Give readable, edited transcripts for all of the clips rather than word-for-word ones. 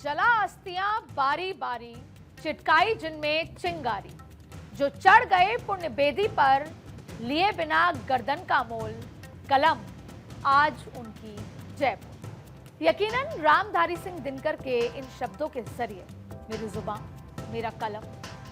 जला अस्थियां बारी बारी, चिटकाई जिनमें चिंगारी, जो चढ़ गए पुण्य बेदी पर, लिए बिना गर्दन का मोल, कलम आज उनकी जय बोल। यकीनन रामधारी सिंह दिनकर के इन शब्दों के जरिए मेरी जुबान, मेरा कलम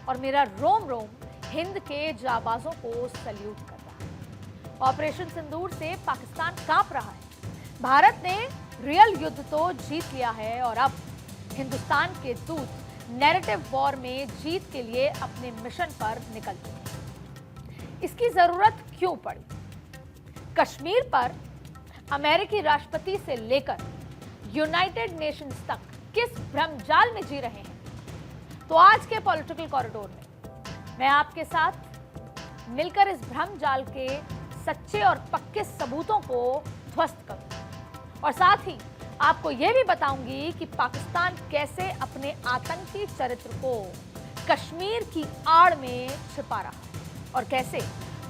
और मेरा रोम रोम हिंद के जाबाजों को सल्यूट कर रहा है। ऑपरेशन सिंदूर से पाकिस्तान कांप रहा है। भारत ने रियल युद्ध तो जीत लिया है और अब हिंदुस्तान के दूत नैरेटिव वॉर में जीत के लिए अपने मिशन पर निकल चुके। इसकी जरूरत क्यों पड़ी? कश्मीर पर अमेरिकी राष्ट्रपति से लेकर यूनाइटेड नेशंस तक किस भ्रमजाल में जी रहे हैं? तो आज के पॉलिटिकल कॉरिडोर में मैं आपके साथ मिलकर इस भ्रमजाल के सच्चे और पक्के सबूतों को ध्वस्त करूंगी और साथ ही आपको यह भी बताऊंगी कि पाकिस्तान कैसे अपने आतंकी चरित्र को कश्मीर की आड़ में छिपा रहा है और कैसे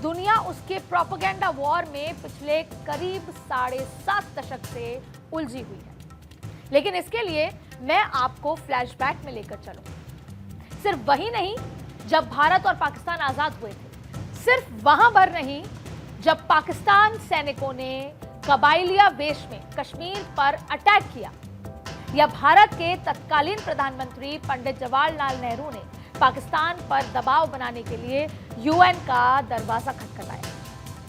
दुनिया उसके प्रोपेगेंडा वॉर में पिछले करीब 7.5 दशक से उलझी हुई है। लेकिन इसके लिए मैं आपको फ्लैशबैक में लेकर चलूंगी। सिर्फ वही नहीं जब भारत और पाकिस्तान आजाद हुए थे, सिर्फ वहां भर नहीं जब पाकिस्तान सैनिकों ने कबाइलिया वेश में कश्मीर पर अटैक किया, या भारत के तत्कालीन प्रधानमंत्री पंडित जवाहरलाल नेहरू ने पाकिस्तान पर दबाव बनाने के लिए यूएन का दरवाजा खटखटाया,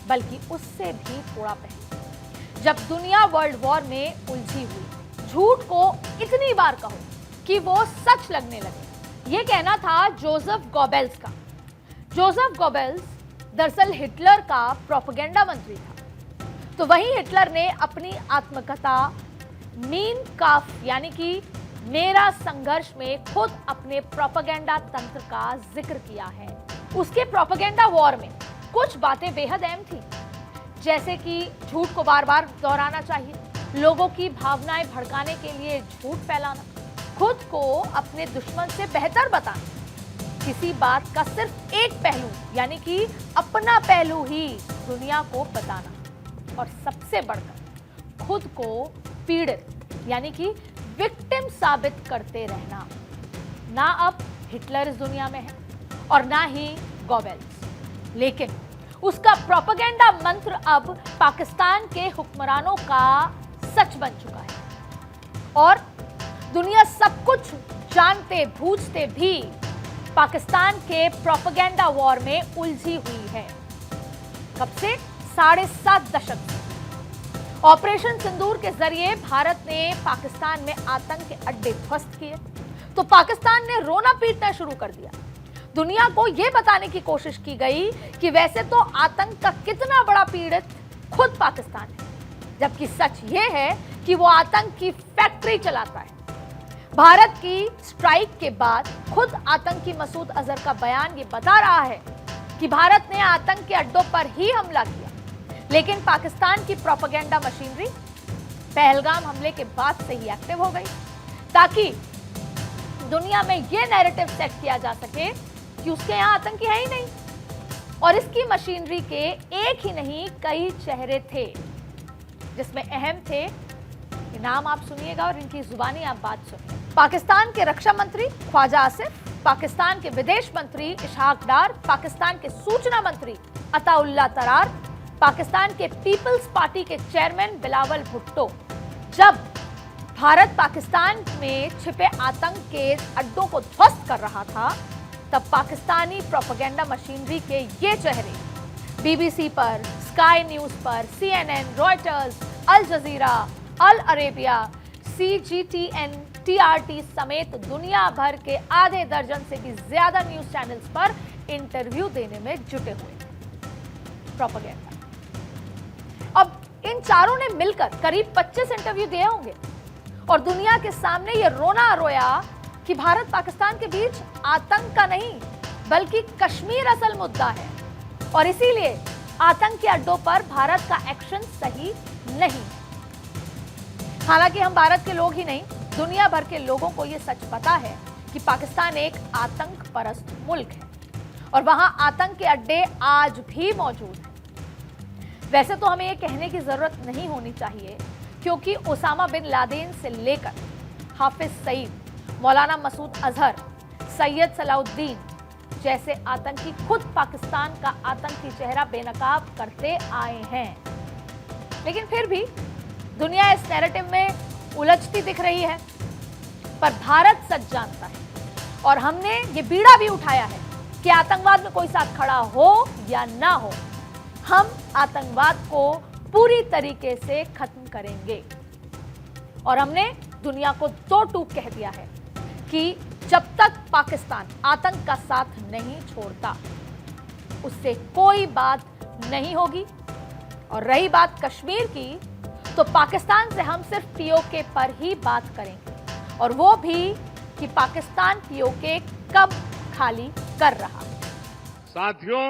बल्कि उससे भी थोड़ा पहले जब दुनिया वर्ल्ड वॉर में उलझी हुई, झूठ को इतनी बार कहो कि वो सच लगने लगे। ये कहना था जोसेफ गोबेल्स का। जोसेफ गोबेल्स दरअसल हिटलर का प्रोपेगेंडा मंत्री था। तो वहीं हिटलर ने अपनी आत्मकथा मीन काफ यानी कि मेरा संघर्ष में खुद अपने प्रोपेगेंडा तंत्र का जिक्र किया है। उसके प्रोपेगेंडा वॉर में कुछ बातें बेहद अहम थी, जैसे कि झूठ को बार बार दोहराना चाहिए, लोगों की भावनाएं भड़काने के लिए झूठ फैलाना, खुद को अपने दुश्मन से बेहतर बताना, किसी बात का सिर्फ एक पहलू यानी कि अपना पहलू ही दुनिया को बताना, और सबसे बढ़कर खुद को पीड़ित यानी कि विक्टिम साबित करते रहना। ना अब हिटलर इस दुनिया में है और ना ही गोबेल्स, लेकिन उसका प्रोपेगेंडा मंत्र अब पाकिस्तान के हुक्मरानों का सच बन चुका है और दुनिया सब कुछ जानते बूझते भी पाकिस्तान के प्रोपेगेंडा वॉर में उलझी हुई है। कब से? 7.5 दशक से। ऑपरेशन सिंदूर के जरिए भारत ने पाकिस्तान में आतंक के अड्डे ध्वस्त किए, तो पाकिस्तान ने रोना पीटना शुरू कर दिया। दुनिया को यह बताने की कोशिश की गई कि वैसे तो आतंक का कितना बड़ा पीड़ित खुद पाकिस्तान है, जबकि सच यह है कि वो आतंक की फैक्ट्री चलाता है। भारत की स्ट्राइक के बाद खुद आतंकी मसूद अजहर का बयान ये बता रहा है कि भारत ने आतंक के अड्डों पर ही हमला किया, लेकिन पाकिस्तान की प्रोपेगेंडा मशीनरी पहलगाम हमले के बाद से ही एक्टिव हो गई, ताकि दुनिया में यह नैरेटिव सेट किया जा सके कि उसके यहां आतंकी है ही नहीं। और इसकी मशीनरी के एक ही नहीं कई चेहरे थे, जिसमें अहम थे, ये नाम आप सुनिएगा और इनकी जुबानी आप बात सुनिए। पाकिस्तान के रक्षा मंत्री ख्वाजा आसिफ, पाकिस्तान के विदेश मंत्री इशहाक डार, पाकिस्तान के सूचना मंत्री अताउल्ला तरार, पाकिस्तान के पीपल्स पार्टी के चेयरमैन बिलावल भुट्टो जब भारत पाकिस्तान में छिपे आतंक के अड्डों को ध्वस्त कर रहा था, तब पाकिस्तानी प्रोपेगेंडा मशीनरी के ये चेहरे बीबीसी पर, स्काई न्यूज पर, CNN, रॉयटर्स, अल जजीरा, अल अरेबिया, CGTN, TRT समेत दुनिया भर के आधे दर्जन से भी ज्यादा न्यूज चैनल्स पर इंटरव्यू देने में जुटे हुए थे। प्रोपेगेंडा। अब इन चारों ने मिलकर करीब 25 इंटरव्यू दिए होंगे और दुनिया के सामने ये रोना रोया कि भारत पाकिस्तान के बीच आतंक का नहीं बल्कि कश्मीर असल मुद्दा है और इसीलिए आतंक के अड्डों पर भारत का एक्शन सही नहीं। हालांकि हम भारत के लोग ही नहीं, दुनिया भर के लोगों को यह सच पता है कि पाकिस्तान एक आतंक परस्त मुल्क है और वहां आतंक के अड्डे आज भी मौजूद हैं। वैसे तो हमें यह कहने की जरूरत नहीं होनी चाहिए, क्योंकि ओसामा बिन लादेन से लेकर हाफिज सईद, मौलाना मसूद अजहर, सैयद सलाउद्दीन जैसे आतंकी खुद पाकिस्तान का आतंकी चेहरा बेनकाब करते आए हैं। लेकिन फिर भी दुनिया इस नैरेटिव में उलझती दिख रही है। पर भारत सच जानता है और हमने ये बीड़ा भी उठाया है कि आतंकवाद में कोई साथ खड़ा हो या ना हो, हम आतंकवाद को पूरी तरीके से खत्म करेंगे। और हमने दुनिया को दो टूक कह दिया है कि जब तक पाकिस्तान आतंक का साथ नहीं छोड़ता, उससे कोई बात नहीं होगी। और रही बात कश्मीर की, तो पाकिस्तान से हम सिर्फ पीओके पर ही बात करेंगे, और वो भी कि पाकिस्तान पीओके कब खाली कर रहा है। साथियों,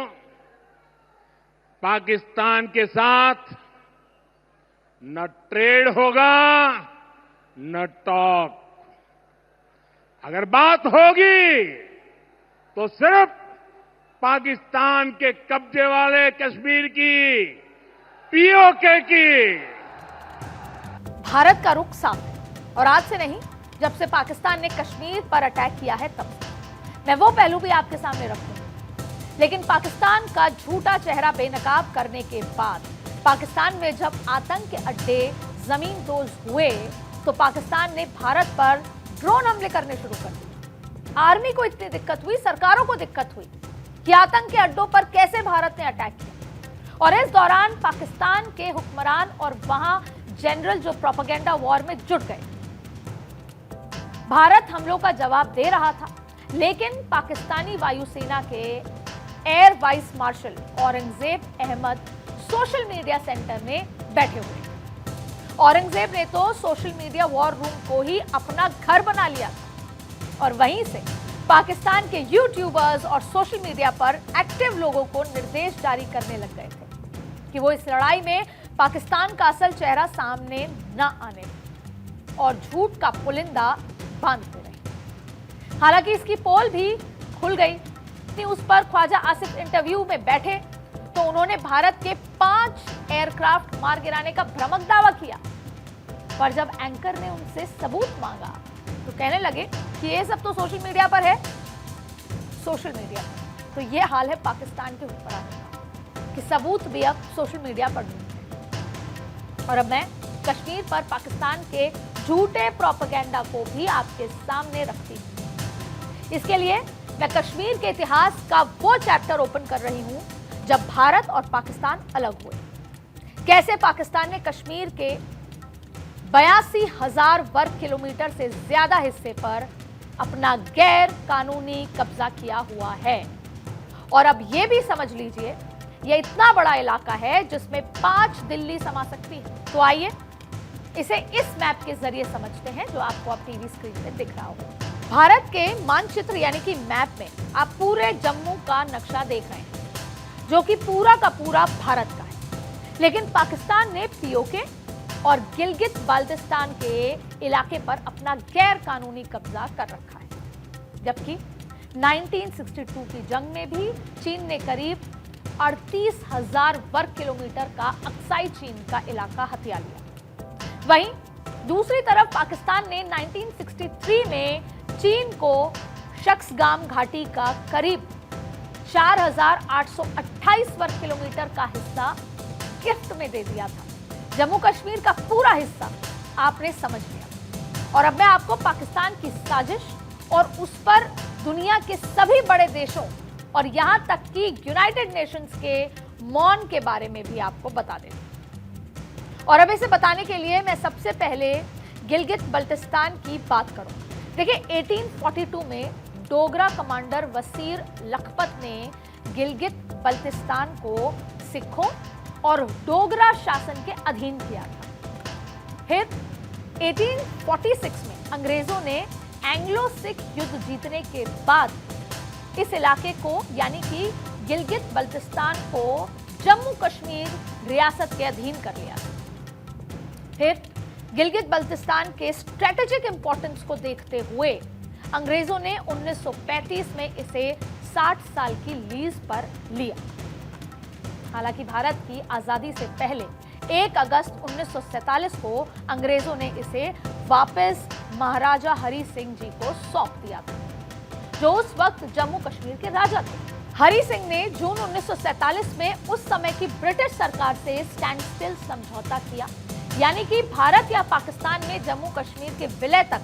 पाकिस्तान के साथ न ट्रेड होगा न टॉक। अगर बात होगी तो सिर्फ पाकिस्तान के कब्जे वाले कश्मीर की, पीओके की। भारत का रुख साफ है, और आज से नहीं, जब से पाकिस्तान ने कश्मीर पर अटैक किया है तब से। मैं वो पहलू भी आपके सामने रखूंगी। लेकिन पाकिस्तान का झूठा चेहरा बेनकाब करने के बाद पाकिस्तान में जब आतंक के अड्डे जमींदोज हुए, तो पाकिस्तान ने भारत पर ड्रोन हमले करने शुरू कर दिए। आर्मी को इतनी दिक्कत हुई, सरकारों को दिक्कत हुई कि आतंक के अड्डों पर कैसे भारत ने अटैक किया। और इस दौरान पाकिस्तान के हुक्मरान और वहां जनरल जो प्रोपेगेंडा वॉर में जुट गए। भारत हमलों का जवाब दे रहा था, लेकिन पाकिस्तानी वायुसेना के air vice marshal Aurangzeb Ahmed social media centre में बैठे हुए। औरंगजेब ने तो सोशल मीडिया वॉर रूम को ही अपना घर बना लिया था, और वहीं से पाकिस्तान के यूट्यूबर्स और सोशल मीडिया पर एक्टिव लोगों को निर्देश जारी करने लग गए थे कि वो इस लड़ाई में पाकिस्तान का असल चेहरा सामने न आने दें और झूठ का पुलिंदा बांधते रहे। हालांकि इसकी पोल भी खुल गई। उस पर ख्वाजा आसिफ इंटरव्यू में बैठे तो उन्होंने भारत के 5 एयरक्राफ्ट मार गिराने का भ्रामक दावा किया, पर जब एंकर ने उनसे सबूत मांगा तो कहने लगे कि ये सब तो सोशल मीडिया पर है। सोशल मीडिया पर तो ये हाल है पाकिस्तान के हुक्मरान कि सबूत भी अब सोशल मीडिया पर ढूंढते हैं। और अब मैं कश्मीर पर पाकिस्तान के झूठे प्रोपेगेंडा को भी आपके सामने रखती हूं। इसके लिए मैं कश्मीर के इतिहास का वो चैप्टर ओपन कर रही हूं जब भारत और पाकिस्तान अलग हुए। कैसे पाकिस्तान ने कश्मीर के 82,000 वर्ग किलोमीटर से ज्यादा हिस्से पर अपना गैर कानूनी कब्जा किया हुआ है। और अब यह भी समझ लीजिए, यह इतना बड़ा इलाका है जिसमें 5 दिल्ली समा सकती है। तो आइए इसे इस मैप के जरिए समझते हैं जो आपको अब टीवी स्क्रीन पे दिख रहा होगा। भारत के मानचित्र यानी कि मैप में आप पूरे जम्मू का नक्शा देख रहे हैं, जो कि पूरा का पूरा भारत का है। लेकिन पाकिस्तान ने पीओके और गिलगित बाल्टिस्तान के इलाके पर अपना गैर कानूनी कब्जा कर रखा है। जबकि 1962 की जंग में भी चीन ने करीब 38,000 वर्ग किलोमीटर का अक्साई चीन का इलाका हथिया लिया। वहीं दूसरी तरफ पाकिस्तान ने 1963 में चीन को शख्सगाम घाटी का करीब 4,828 वर्ग किलोमीटर का हिस्सा गिफ्ट में दे दिया था। जम्मू कश्मीर का पूरा हिस्सा आपने समझ लिया। और अब मैं आपको पाकिस्तान की साजिश और उस पर दुनिया के सभी बड़े देशों और यहां तक कि यूनाइटेड नेशंस के मौन के बारे में भी आपको बता दें। और अब इसे बताने के लिए मैं सबसे पहले गिलगित बल्टिस्तान की बात करूं। देखिए, 1842 में डोगरा कमांडर वसीर लखपत ने गिलगित बल्टिस्तान को सिखों और डोगरा शासन के अधीन किया था। फिर 1846 में अंग्रेजों ने एंग्लो सिख युद्ध जीतने के बाद इस इलाके को यानी कि गिलगित बल्टिस्तान को जम्मू कश्मीर रियासत के अधीन कर लिया था। फिर गिलगित बल्टिस्तान के स्ट्रेटेजिक इंपॉर्टेंस को देखते हुए अंग्रेजों ने 1935 में इसे 60 साल की लीज पर लिया। हालांकि भारत की आजादी से पहले 1 अगस्त 1947 को अंग्रेजों ने इसे वापस महाराजा हरि सिंह जी को सौंप दिया था, जो उस वक्त जम्मू कश्मीर के राजा थे। हरि सिंह ने जून 1947 में उस समय की ब्रिटिश सरकार से स्टैंड स्टिल समझौता किया, यानी कि भारत या पाकिस्तान में जम्मू कश्मीर के विलय तक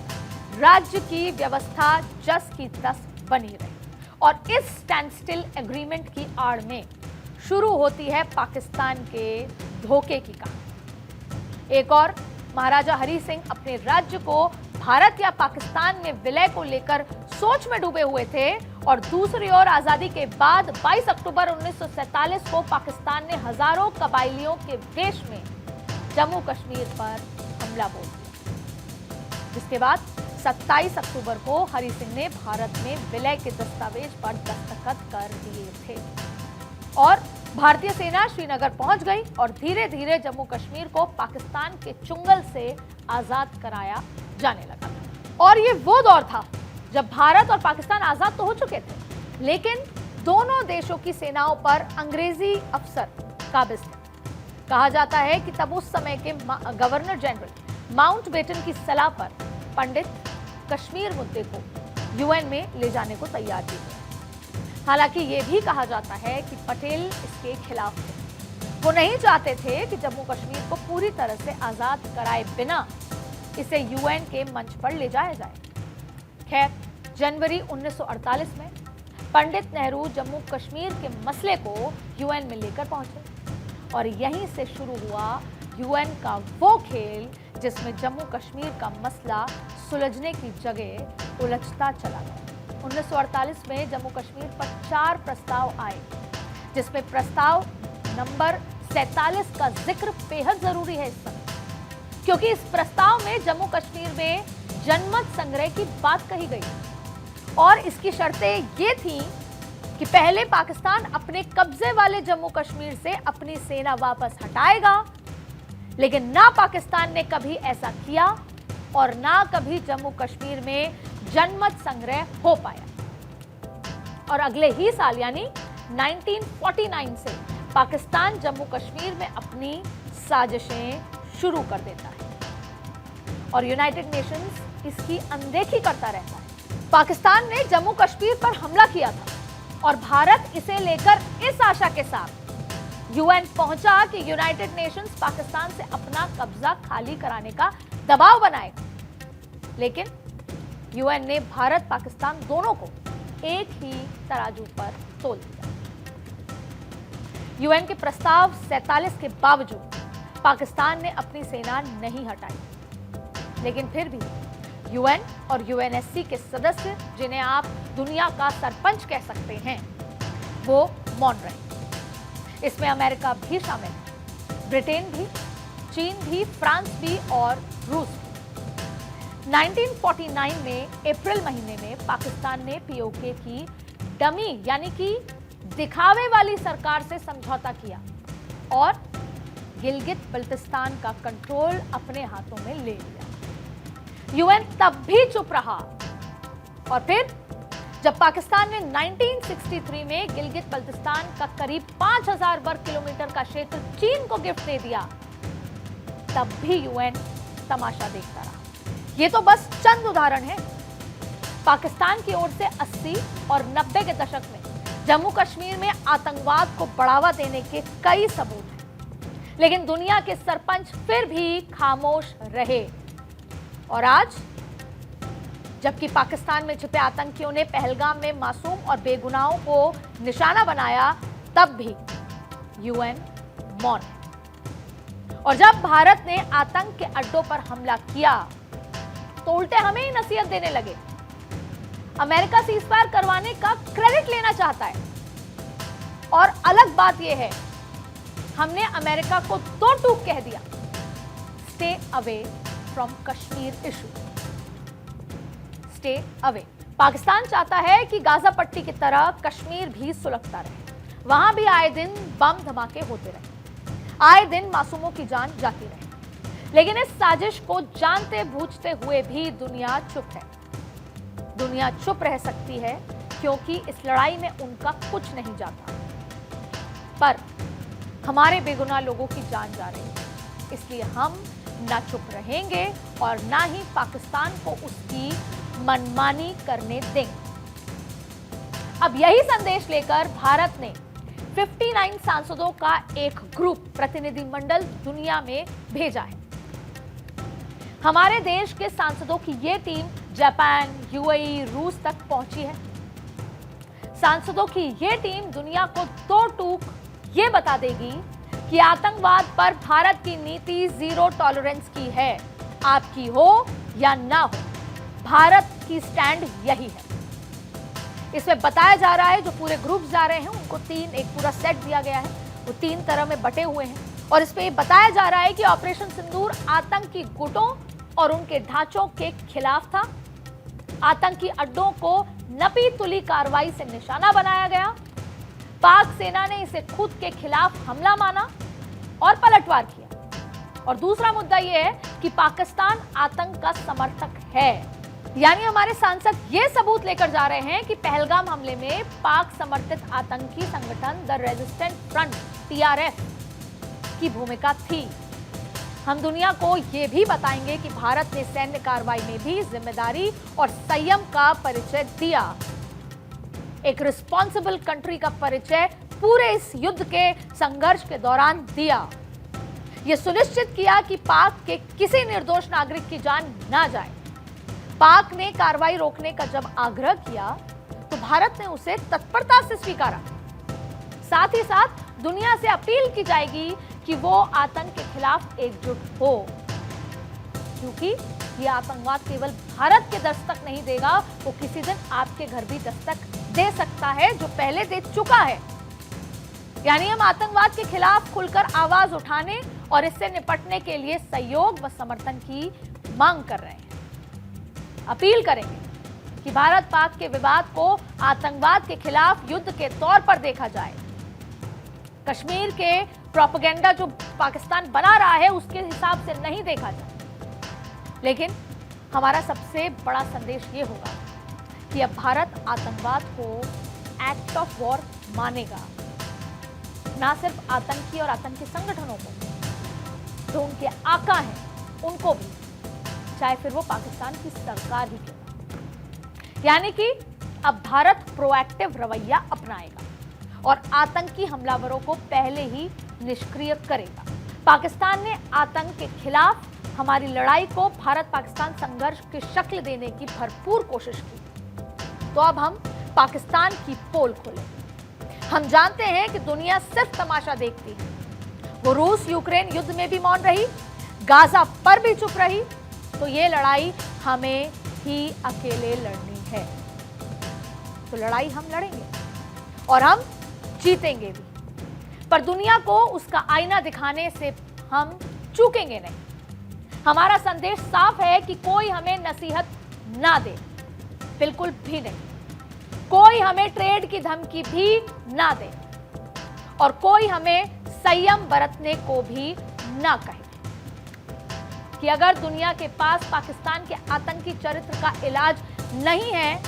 राज्य की व्यवस्था जस की तस बनी रही। और इस स्टैंड स्टिल एग्रीमेंट की आड़ में शुरू होती है पाकिस्तान के धोखे की कहानी। एक और महाराजा हरि सिंह अपने राज्य को भारत या पाकिस्तान में विलय को लेकर सोच में डूबे हुए थे, और दूसरी ओर आजादी के बाद 22 अक्टूबर 1947 को पाकिस्तान ने हजारों कबायलियों के देश में जम्मू कश्मीर पर हमला बोल दिया, जिसके बाद 27 अक्टूबर को हरि सिंह ने भारत में विलय के दस्तावेज पर दस्तखत कर दिए थे और भारतीय सेना श्रीनगर पहुंच गई और धीरे धीरे जम्मू कश्मीर को पाकिस्तान के चुंगल से आजाद कराया जाने लगा था। और ये वो दौर था जब भारत और पाकिस्तान आजाद तो हो चुके थे, लेकिन दोनों देशों की सेनाओं पर अंग्रेजी अफसर काबिज थे। कहा जाता है कि तब उस समय के गवर्नर जनरल माउंटबेटन की सलाह पर पंडित कश्मीर मुद्दे को यूएन में ले जाने को तैयार थे। हालांकि ये भी कहा जाता है कि पटेल इसके खिलाफ थे। वो नहीं चाहते थे कि जम्मू कश्मीर को पूरी तरह से आजाद कराए बिना इसे यूएन के मंच पर ले जाया जाए। खैर, जनवरी 1948 में पंडित नेहरू जम्मू कश्मीर के मसले को यूएन में लेकर पहुंचे और यहीं से शुरू हुआ यूएन का वो खेल जिसमें जम्मू कश्मीर का मसला सुलझने की जगह उलझता चला गया। 1948 में जम्मू कश्मीर पर 4 प्रस्ताव आए, जिसमें प्रस्ताव नंबर 47 का जिक्र बेहद जरूरी है इस समय, क्योंकि इस प्रस्ताव में जम्मू कश्मीर में जनमत संग्रह की बात कही गई और इसकी शर्तें ये थी कि पहले पाकिस्तान अपने कब्जे वाले जम्मू कश्मीर से अपनी सेना वापस हटाएगा, लेकिन ना पाकिस्तान ने कभी ऐसा किया और ना कभी जम्मू कश्मीर में जनमत संग्रह हो पाया। और अगले ही साल यानी 1949 से पाकिस्तान जम्मू कश्मीर में अपनी साजिशें शुरू कर देता है और यूनाइटेड नेशंस इसकी अनदेखी करता रहता है। पाकिस्तान ने जम्मू कश्मीर पर हमला किया था और भारत इसे लेकर इस आशा के साथ यूएन पहुंचा कि यूनाइटेड नेशंस पाकिस्तान से अपना कब्जा खाली कराने का दबाव बनाएगा, लेकिन यूएन ने भारत पाकिस्तान दोनों को एक ही तराजू पर तोल दिया। यूएन के प्रस्ताव 47 के बावजूद पाकिस्तान ने अपनी सेना नहीं हटाई, लेकिन फिर भी यूएन और यूएनएससी के सदस्य, जिन्हें आप दुनिया का सरपंच कह सकते हैं, वो मौन रहे। इसमें अमेरिका भी शामिल है, ब्रिटेन भी, चीन भी, फ्रांस भी और रूस भी। 1949 में अप्रैल महीने में पाकिस्तान ने पीओके की डमी यानी कि दिखावे वाली सरकार से समझौता किया और गिलगित बल्तिस्तान का कंट्रोल अपने हाथों में ले लिया। यूएन तब भी चुप रहा और फिर जब पाकिस्तान ने 1963 में गिलगित बल्तिस्तान का करीब 5000 वर्ग किलोमीटर का क्षेत्र चीन को गिफ्ट दे दिया, तब भी यूएन तमाशा देखता रहा। ये तो बस चंद उदाहरण हैं। पाकिस्तान की ओर से 80 और 90 के दशक में जम्मू कश्मीर में आतंकवाद को बढ़ावा देने के कई सबूत हैं, लेकिन दुनिया के सरपंच फिर भी खामोश रहे। और आज जबकि पाकिस्तान में छिपे आतंकियों ने पहलगाम में मासूम और बेगुनाहों को निशाना बनाया, तब भी यूएन मौन है। और जब भारत ने आतंक के अड्डों पर हमला किया तो उल्टे हमें ही नसीहत देने लगे। अमेरिका सीजफायर करवाने का क्रेडिट लेना चाहता है और अलग बात यह है, हमने अमेरिका को दो टूक कह दिया, stay away from Kashmir issue, stay away. Pakistan चाहता है कि गाजा पट्टी की तरह कश्मीर भी सुलगता रहे, वहां भी आए दिन बम धमाके होते रहे, आए दिन मासूमों की जान जाती रहे। लेकिन इस साजिश को जानते बूझते हुए भी दुनिया चुप है। दुनिया चुप रह सकती है क्योंकि इस लड़ाई में उनका कुछ नहीं जाता, पर हमारे बेगुनाह लोगों की जान जा रही है। इसलिए हम ना चुप रहेंगे और ना ही पाकिस्तान को उसकी मनमानी करने देंगे। अब यही संदेश लेकर भारत ने 59 सांसदों का एक ग्रुप प्रतिनिधिमंडल दुनिया में भेजा है। हमारे देश के सांसदों की ये टीम जापान, यूएई, रूस तक पहुंची है। सांसदों की ये टीम दुनिया को दो टूक ये बता देगी कि आतंकवाद पर भारत की नीति जीरो टॉलरेंस की है। आपकी हो या ना हो, भारत की स्टैंड यही है। इसमें बताया जा रहा है जो पूरे ग्रुप जा रहे हैं उनको एक पूरा सेट दिया गया है, वो 3 तरह में बटे हुए हैं और इसमें ये बताया जा रहा है कि ऑपरेशन सिंदूर आतंकी गुटों और उनके ढांचों के खिलाफ था। आतंकी अड्डों को नपी तुली कार्रवाई से निशाना बनाया गया। पाक सेना ने इसे खुद के खिलाफ हमला माना और पलटवार किया। और दूसरा मुद्दा यह है कि पाकिस्तान आतंक का समर्थक है। यानी हमारे सांसद ये सबूत लेकर जा रहे हैं कि पहलगाम हमले में पाक समर्थित आतंकी संगठन द रेजिस्टेंट फ्रंट TRF की भूमिका थी। हम दुनिया को ये भी बताएंगे कि भारत ने सैन्य कार्रवाई में भी जिम्मेदारी और संयम का परिचय दिया। एक रिस्पॉन्सिबल कंट्री का परिचय पूरे इस युद्ध के संघर्ष के दौरान दिया। यह सुनिश्चित किया कि पाक के किसी निर्दोष नागरिक की जान ना जाए। पाक ने कार्रवाई रोकने का जब आग्रह किया तो भारत ने उसे तत्परता से स्वीकारा। साथ ही साथ दुनिया से अपील की जाएगी कि वो आतंक के खिलाफ एकजुट हो, क्योंकि ये आतंकवाद केवल भारत के दस्तक नहीं देगा, वो किसी दिन आपके घर भी दस्तक दे सकता है, जो पहले दे चुका है। यानी हम आतंकवाद के खिलाफ खुलकर आवाज उठाने और इससे निपटने के लिए सहयोग व समर्थन की मांग कर रहे हैं। अपील करेंगे कि भारत पाक के विवाद को आतंकवाद के खिलाफ युद्ध के तौर पर देखा जाए। कश्मीर के प्रोपेगेंडा जो पाकिस्तान बना रहा है उसके हिसाब से नहीं देखा जाए। लेकिन हमारा सबसे बड़ा संदेश ये होगा कि अब भारत आतंकवाद को एक्ट ऑफ वॉर मानेगा, ना सिर्फ आतंकी और आतंकी संगठनों को, जो उनके आका हैं उनको भी, चाहे फिर वो पाकिस्तान की सरकार ही क्यों। यानी कि अब भारत प्रोएक्टिव रवैया अपनाएगा और आतंकी हमलावरों को पहले ही निष्क्रिय करेगा। पाकिस्तान ने आतंक के खिलाफ हमारी लड़ाई को भारत पाकिस्तान संघर्ष की शक्ल देने की भरपूर कोशिश की। तो अब हम पाकिस्तान की पोल खोलेंगे। हम जानते हैं कि दुनिया सिर्फ तमाशा देखती है। वो रूस यूक्रेन युद्ध में भी मौन रही, गाजा पर भी चुप रही, तो ये लड़ाई हमें ही अकेले लड़नी है। तो लड़ाई हम लड़ेंगे और हम जीतेंगे भी, पर दुनिया को उसका आईना दिखाने से हम चूकेंगे नहीं। हमारा संदेश साफ है कि कोई हमें नसीहत ना दे, बिल्कुल भी नहीं। कोई हमें ट्रेड की धमकी भी ना दे और कोई हमें संयम बरतने को भी ना कहे कि अगर दुनिया के पास पाकिस्तान के आतंकी चरित्र का इलाज नहीं है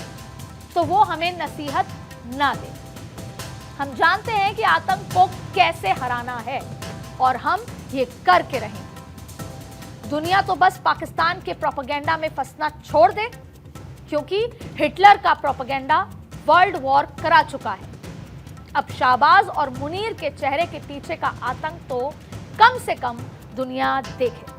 तो वो हमें नसीहत ना दे। हम जानते हैं कि आतंक को कैसे हराना है और हम ये करके रहेंगे। दुनिया तो बस पाकिस्तान के प्रोपेगेंडा में फंसना छोड़ दे, क्योंकि हिटलर का प्रोपेगेंडा वर्ल्ड वॉर करा चुका है। अब शाहबाज और मुनीर के चेहरे के पीछे का आतंक तो कम से कम दुनिया देखे।